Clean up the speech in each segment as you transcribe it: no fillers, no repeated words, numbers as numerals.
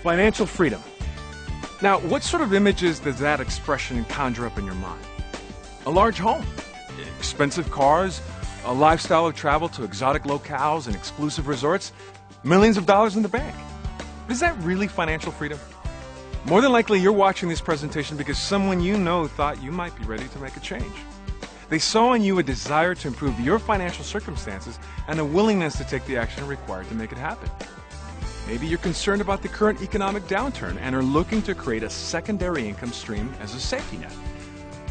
Financial freedom. Now, what sort of images does that expression conjure up in your mind? A large home, expensive cars, a lifestyle of travel to exotic locales and exclusive resorts, millions of dollars in the bank. Is that really financial freedom? More than likely, you're watching this presentation because someone you know thought you might be ready to make a change. They saw in you a desire to improve your financial circumstances and a willingness to take the action required to make it happen. Maybe you're concerned about the current economic downturn and are looking to create a secondary income stream as a safety net.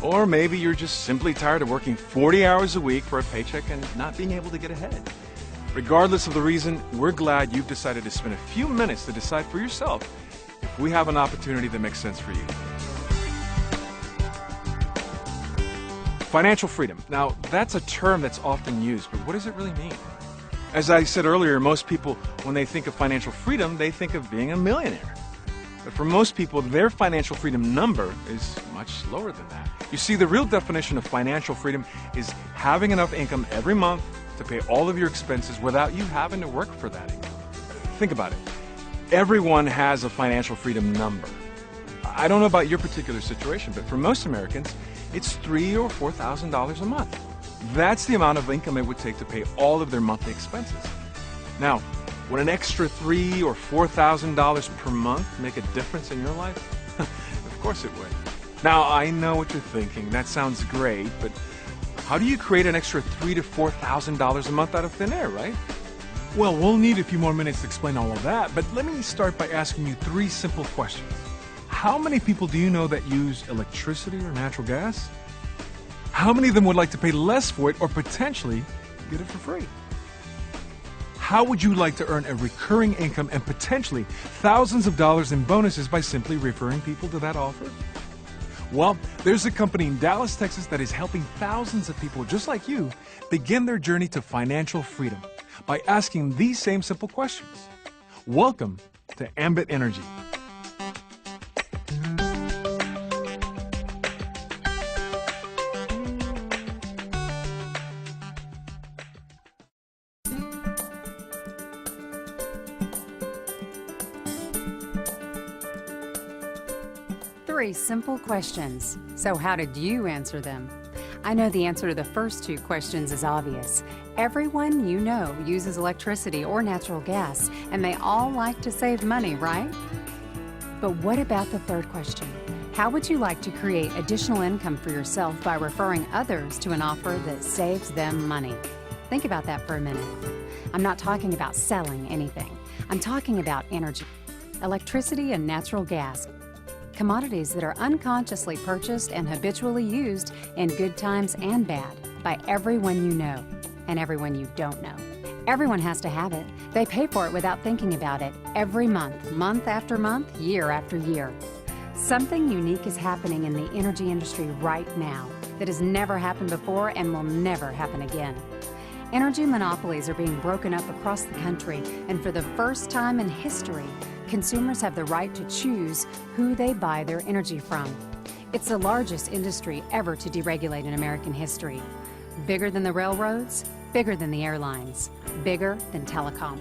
Or maybe you're just simply tired of working 40 hours a week for a paycheck and not being able to get ahead. Regardless of the reason, we're glad you've decided to spend a few minutes to decide for yourself if we have an opportunity that makes sense for you. Financial freedom. Now, that's a term that's often used, but what does it really mean? As I said earlier, most people, when they think of financial freedom, they think of being a millionaire. But for most people, their financial freedom number is much lower than that. You see, the real definition of financial freedom is having enough income every month to pay all of your expenses without you having to work for that income. Think about it. Everyone has a financial freedom number. I don't know about your particular situation, but for most Americans, it's $3,000 or $4,000 a month. That's the amount of income it would take to pay all of their monthly expenses. Now, would an extra $3,000 or $4,000 per month make a difference in your life? Of course it would. Now, I know what you're thinking. That sounds great, but how do you create an extra $3,000 to $4,000 a month out of thin air, right? Well, we'll need a few more minutes to explain all of that, but let me start by asking you 3 simple questions. How many people do you know that use electricity or natural gas? How many of them would like to pay less for it or potentially get it for free? How would you like to earn a recurring income and potentially thousands of dollars in bonuses by simply referring people to that offer? Well, there's a company in Dallas, Texas that is helping thousands of people just like you begin their journey to financial freedom by asking these same simple questions. Welcome to Ambit Energy. Three simple questions. So how did you answer them? I know the answer to the first 2 questions is obvious. Everyone you know uses electricity or natural gas, and they all like to save money, right? But what about the third question? How would you like to create additional income for yourself by referring others to an offer that saves them money? Think about that for a minute. I'm not talking about selling anything. I'm talking about energy, electricity and natural gas. Commodities that are unconsciously purchased and habitually used in good times and bad by everyone you know and everyone you don't know. Everyone has to have it. They pay for it without thinking about it every month, month after month, year after year. Something unique is happening in the energy industry right now that has never happened before and will never happen again. Energy monopolies are being broken up across the country, and for the first time in history, consumers have the right to choose who they buy their energy from. It's the largest industry ever to deregulate in American history. Bigger than the railroads, bigger than the airlines, bigger than telecom.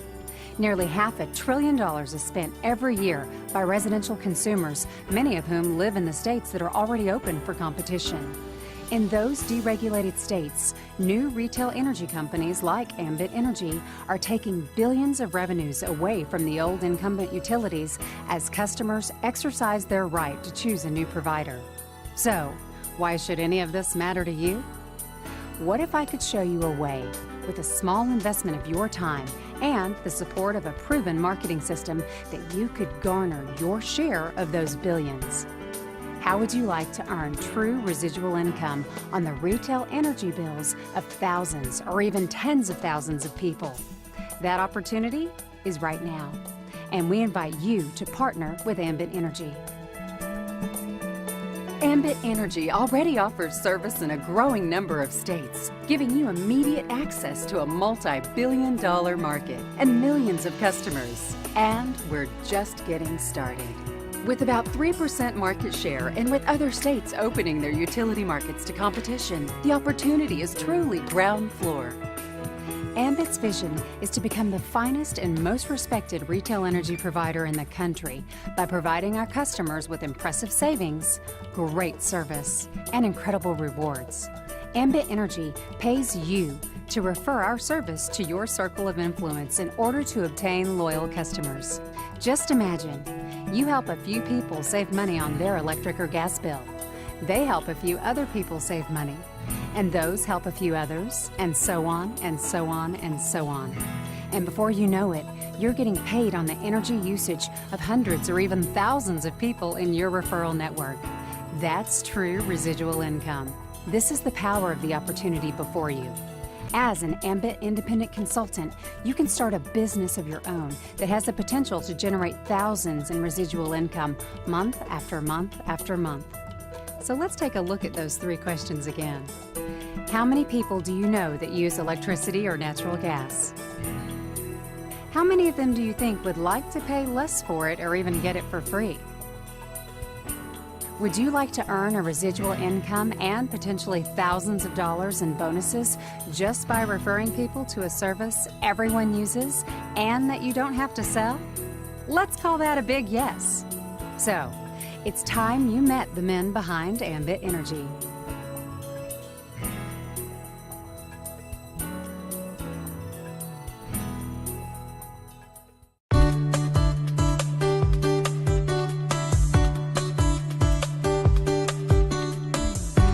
Nearly $500 billion is spent every year by residential consumers, many of whom live in the states that are already open for competition. In those deregulated states, new retail energy companies like Ambit Energy are taking billions of revenues away from the old incumbent utilities as customers exercise their right to choose a new provider. So, why should any of this matter to you? What if I could show you a way, with a small investment of your time and the support of a proven marketing system, that you could garner your share of those billions? How would you like to earn true residual income on the retail energy bills of thousands or even tens of thousands of people? That opportunity is right now, and we invite you to partner with Ambit Energy. Ambit Energy already offers service in a growing number of states, giving you immediate access to a multi-billion-dollar market and millions of customers. And we're just getting started. With about 3% market share and with other states opening their utility markets to competition, the opportunity is truly ground floor. Ambit's vision is to become the finest and most respected retail energy provider in the country by providing our customers with impressive savings, great service, and incredible rewards. Ambit Energy pays you to refer our service to your circle of influence in order to obtain loyal customers. Just imagine, you help a few people save money on their electric or gas bill. They help a few other people save money, and those help a few others, and so on, and so on, and so on. And before you know it, you're getting paid on the energy usage of hundreds or even thousands of people in your referral network. That's true residual income. This is the power of the opportunity before you. As an Ambit independent consultant, you can start a business of your own that has the potential to generate thousands in residual income month after month after month. So let's take a look at those 3 questions again. How many people do you know that use electricity or natural gas? How many of them do you think would like to pay less for it or even get it for free? Would you like to earn a residual income and potentially thousands of dollars in bonuses just by referring people to a service everyone uses and that you don't have to sell? Let's call that a big yes. So, it's time you met the men behind Ambit Energy.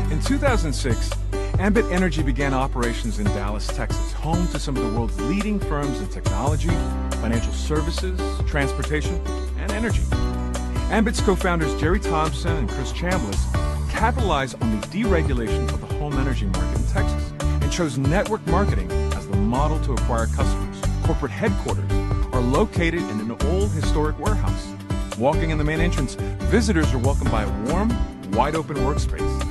In 2006, Ambit Energy began operations in Dallas, Texas, home to some of the world's leading firms in technology, financial services, transportation, and energy. Ambit's co-founders Jerry Thompson and Chris Chambliss capitalized on the deregulation of the home energy market in Texas and chose network marketing as the model to acquire customers. Corporate headquarters are located in an old historic warehouse. Walking in the main entrance, visitors are welcomed by a warm, wide-open workspace.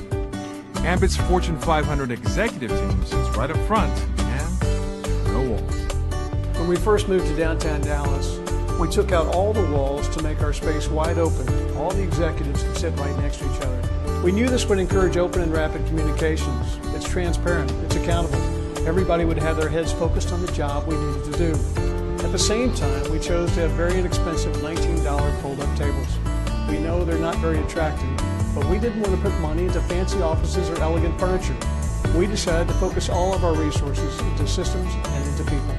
Ambit's Fortune 500 executive team sits right up front and no walls. When we first moved to downtown Dallas, we took out all the walls to make our space wide open. All the executives could sit right next to each other. We knew this would encourage open and rapid communications. It's transparent, it's accountable. Everybody would have their heads focused on the job we needed to do. At the same time, we chose to have very inexpensive $19 fold-up tables. We know they're not very attractive, but we didn't want to put money into fancy offices or elegant furniture. We decided to focus all of our resources into systems and into people.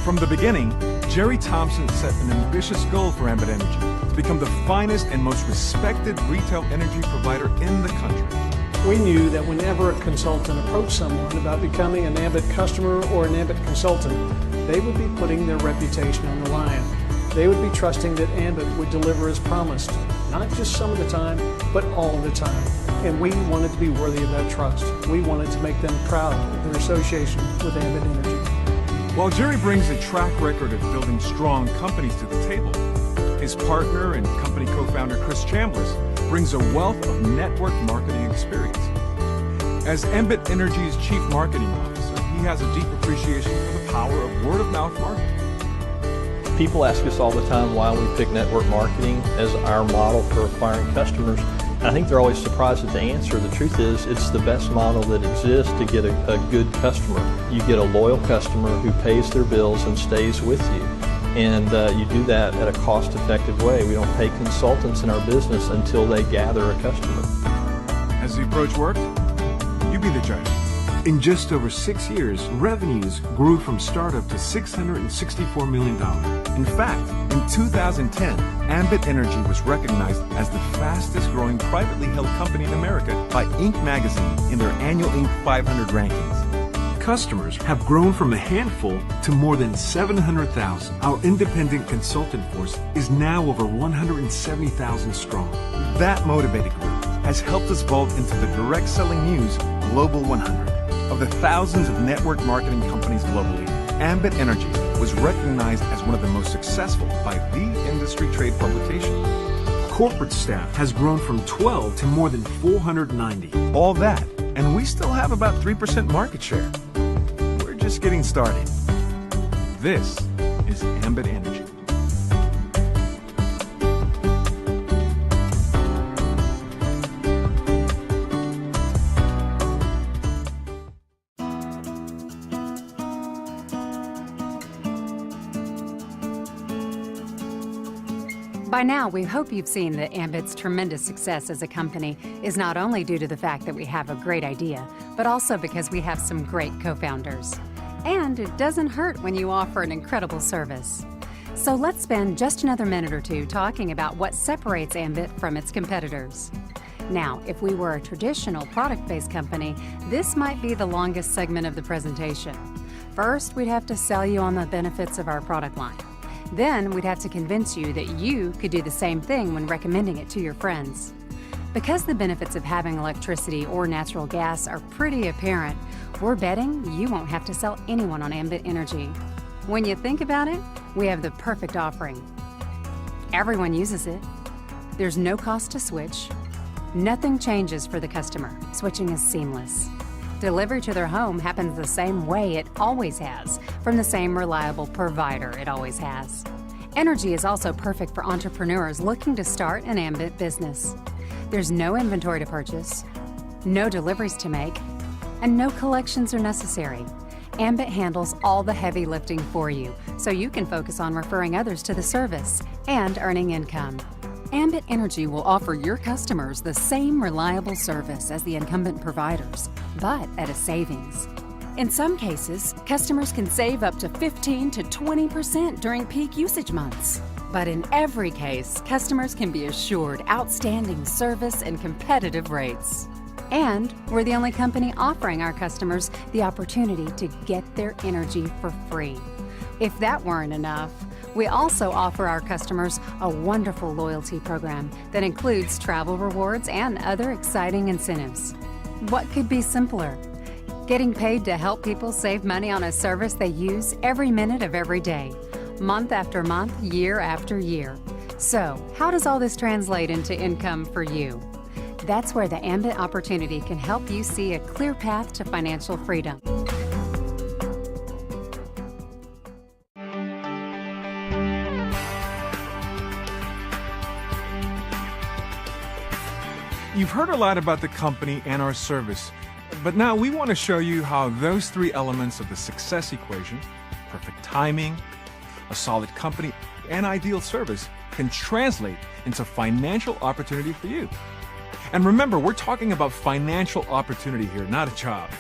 From the beginning, Jerry Thompson set an ambitious goal for Ambit Energy to become the finest and most respected retail energy provider in the country. We knew that whenever a consultant approached someone about becoming an Ambit customer or an Ambit consultant, they would be putting their reputation on the line. They would be trusting that Ambit would deliver as promised, not just some of the time, but all of the time. And we wanted to be worthy of that trust. We wanted to make them proud of their association with Ambit Energy. While Jerry brings a track record of building strong companies to the table, his partner and company co-founder Chris Chambliss brings a wealth of network marketing experience. As Ambit Energy's Chief Marketing Officer, he has a deep appreciation for the power of word-of-mouth marketing. People ask us all the time why we pick network marketing as our model for acquiring customers. I think they're always surprised at the answer. The truth is, it's the best model that exists to get a good customer. You get a loyal customer who pays their bills and stays with you. And you do that at a cost-effective way. We don't pay consultants in our business until they gather a customer. Has the approach worked? You be the judge. In just over 6 years, revenues grew from startup to $664 million. In fact, in 2010, Ambit Energy was recognized as the fastest growing privately held company in America by Inc. magazine in their annual Inc. 500 rankings. Customers have grown from a handful to more than 700,000. Our independent consultant force is now over 170,000 strong. That motivated group has helped us vault into the direct selling news Global 100. Of the thousands of network marketing companies globally, Ambit Energy was recognized as one of the most successful by the industry trade publication. Corporate staff has grown from 12 to more than 490. All that, and we still have about 3% market share. We're just getting started. This is Ambit Energy. By now, we hope you've seen that Ambit's tremendous success as a company is not only due to the fact that we have a great idea, but also because we have some great co-founders. And it doesn't hurt when you offer an incredible service. So let's spend just another minute or two talking about what separates Ambit from its competitors. Now, if we were a traditional product-based company, this might be the longest segment of the presentation. First, we'd have to sell you on the benefits of our product line. Then we'd have to convince you that you could do the same thing when recommending it to your friends. Because the benefits of having electricity or natural gas are pretty apparent, we're betting you won't have to sell anyone on Ambit Energy. When you think about it, we have the perfect offering. Everyone uses it. There's no cost to switch. Nothing changes for the customer. Switching is seamless. Delivery to their home happens the same way it always has, from the same reliable provider it always has. Energy is also perfect for entrepreneurs looking to start an Ambit business. There's no inventory to purchase, no deliveries to make, and no collections are necessary. Ambit handles all the heavy lifting for you, so you can focus on referring others to the service and earning income. Ambit Energy will offer your customers the same reliable service as the incumbent providers, but at a savings. In some cases, customers can save up to 15 to 20% during peak usage months. But in every case, customers can be assured outstanding service and competitive rates. And we're the only company offering our customers the opportunity to get their energy for free. If that weren't enough, we also offer our customers a wonderful loyalty program that includes travel rewards and other exciting incentives. What could be simpler? Getting paid to help people save money on a service they use every minute of every day, month after month, year after year. So, how does all this translate into income for you? That's where the Ambit opportunity can help you see a clear path to financial freedom. You've heard a lot about the company and our service, but now we want to show you how those three elements of the success equation, perfect timing, a solid company, and ideal service, can translate into financial opportunity for you. And remember, we're talking about financial opportunity here, not a job.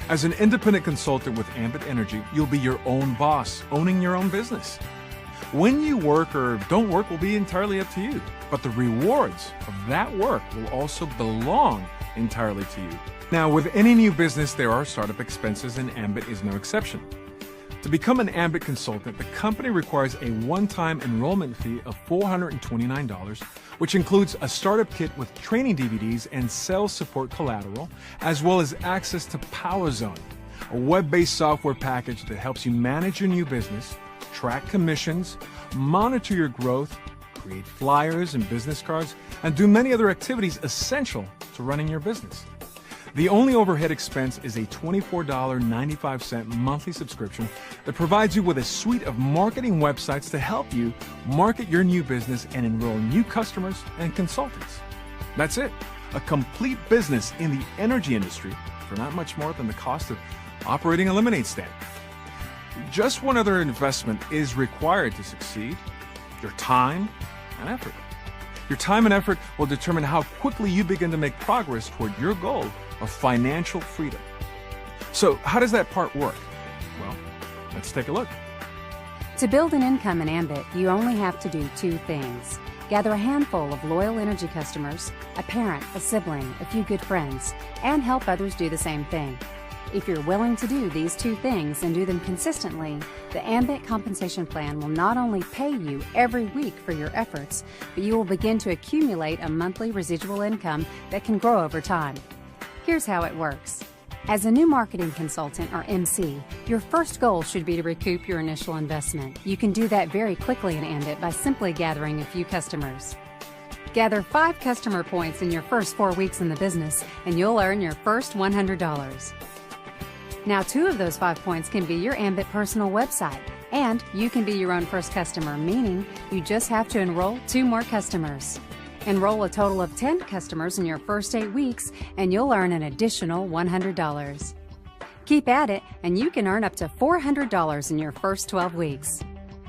As an independent consultant with Ambit Energy, you'll be your own boss, owning your own business. When you work or don't work will be entirely up to you, but the rewards of that work will also belong entirely to you. Now, with any new business, there are startup expenses, and Ambit is no exception. To become an Ambit consultant, the company requires a one-time enrollment fee of $429, which includes a startup kit with training DVDs and sales support collateral, as well as access to PowerZone, a web-based software package that helps you manage your new business, track commissions, monitor your growth, create flyers and business cards, and do many other activities essential to running your business. The only overhead expense is a $24.95 monthly subscription that provides you with a suite of marketing websites to help you market your new business and enroll new customers and consultants. That's it, a complete business in the energy industry for not much more than the cost of operating a lemonade stand. Just one other investment is required to succeed: your time and effort. Your time and effort will determine how quickly you begin to make progress toward your goal of financial freedom. So, how does that part work? Well, let's take a look. To build an income in Ambit, you only have to do two things. Gather a handful of loyal energy customers, a parent, a sibling, a few good friends, and help others do the same thing. If you're willing to do these two things and do them consistently, the Ambit compensation plan will not only pay you every week for your efforts, but you will begin to accumulate a monthly residual income that can grow over time. Here's how it works. As a new marketing consultant, or MC, your first goal should be to recoup your initial investment. You can do that very quickly in Ambit by simply gathering a few customers. Gather 5 customer points in your first 4 weeks in the business, and you'll earn your first $100. Now, 2 of those 5 points can be your Ambit personal website, and you can be your own first customer, meaning you just have to enroll 2 more customers. Enroll a total of 10 customers in your first 8 weeks, and you'll earn an additional $100. Keep at it, and you can earn up to $400 in your first 12 weeks.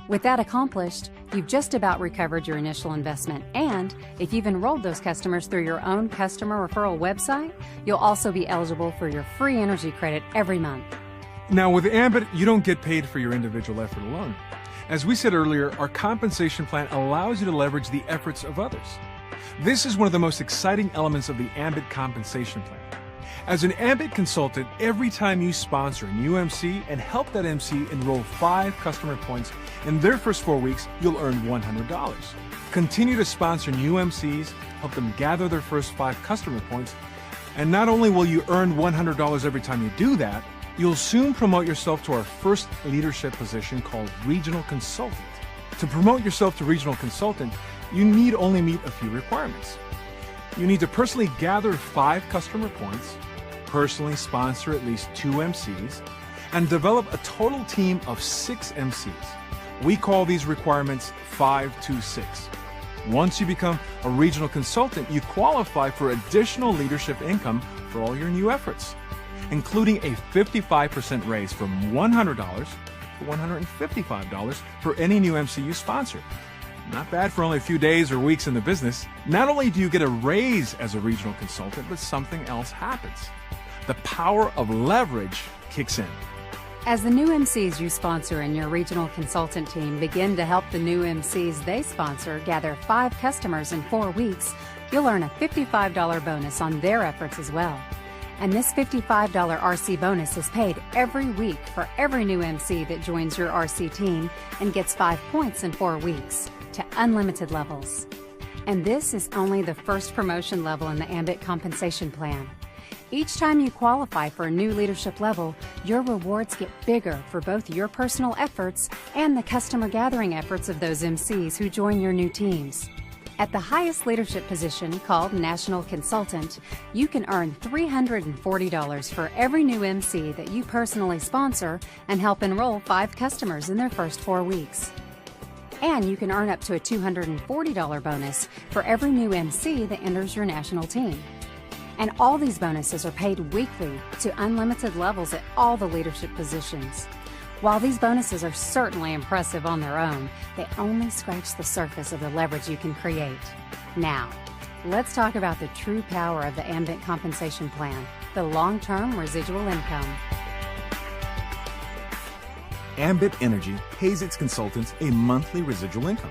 With that accomplished, you've just about recovered your initial investment, and if you've enrolled those customers through your own customer referral website, you'll also be eligible for your free energy credit every month. Now, with Ambit, you don't get paid for your individual effort alone. As we said earlier, our compensation plan allows you to leverage the efforts of others. This is one of the most exciting elements of the Ambit compensation plan. As an Ambit consultant, every time you sponsor a new MC and help that MC enroll 5 customer points in their first 4 weeks, you'll earn $100. Continue to sponsor new MCs, help them gather their first 5 customer points, and not only will you earn $100 every time you do that, you'll soon promote yourself to our first leadership position called Regional Consultant. To promote yourself to Regional Consultant, you need only meet a few requirements. You need to personally gather 5 customer points, personally sponsor at least 2 MCs, and develop a total team of 6 MCs. We call these requirements 5-2-6. Once you become a regional consultant, you qualify for additional leadership income for all your new efforts, including a 55% raise from $100 to $155 for any new MC you sponsor. Not bad for only a few days or weeks in the business. Not only do you get a raise as a regional consultant, but something else happens. The power of leverage kicks in. As the new MCs you sponsor in your regional consultant team begin to help the new MCs they sponsor gather 5 customers in 4 weeks, you'll earn a $55 bonus on their efforts as well. And this $55 RC bonus is paid every week for every new MC that joins your RC team and gets 5 points in 4 weeks to unlimited levels. And this is only the first promotion level in the Ambit compensation plan. Each time you qualify for a new leadership level, your rewards get bigger for both your personal efforts and the customer gathering efforts of those MCs who join your new teams. At the highest leadership position, called National Consultant, you can earn $340 for every new MC that you personally sponsor and help enroll 5 customers in their first 4 weeks. And you can earn up to a $240 bonus for every new MC that enters your national team. And all these bonuses are paid weekly to unlimited levels at all the leadership positions. While these bonuses are certainly impressive on their own, they only scratch the surface of the leverage you can create. Now, let's talk about the true power of the Ambit compensation plan, the long-term residual income. Ambit Energy pays its consultants a monthly residual income,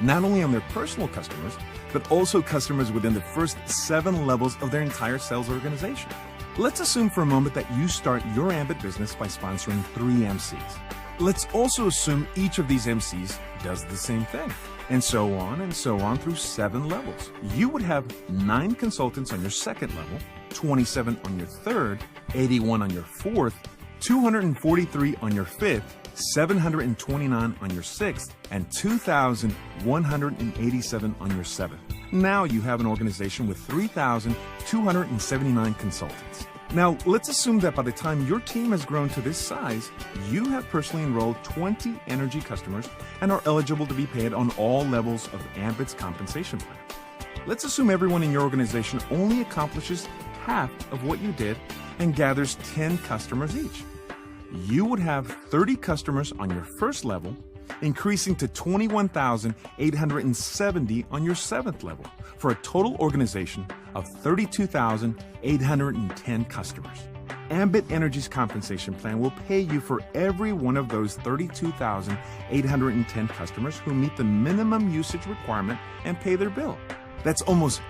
not only on their personal customers, but also customers within the first 7 levels of their entire sales organization. Let's assume for a moment that you start your Ambit business by sponsoring 3 MCs. Let's also assume each of these MCs does the same thing, and so on through 7 levels. You would have 9 consultants on your second level, 27 on your third, 81 on your fourth, 243 on your fifth, 729 on your 6th, and 2,187 on your 7th. Now you have an organization with 3,279 consultants. Now, let's assume that by the time your team has grown to this size, you have personally enrolled 20 energy customers and are eligible to be paid on all levels of Ambit's compensation plan. Let's assume everyone in your organization only accomplishes half of what you did and gathers 10 customers each. You would have 30 customers on your first level, increasing to 21,870 on your 7th level, for a total organization of 32,810 customers. Ambit Energy's compensation plan will pay you for every one of those 32,810 customers who meet the minimum usage requirement and pay their bill. That's almost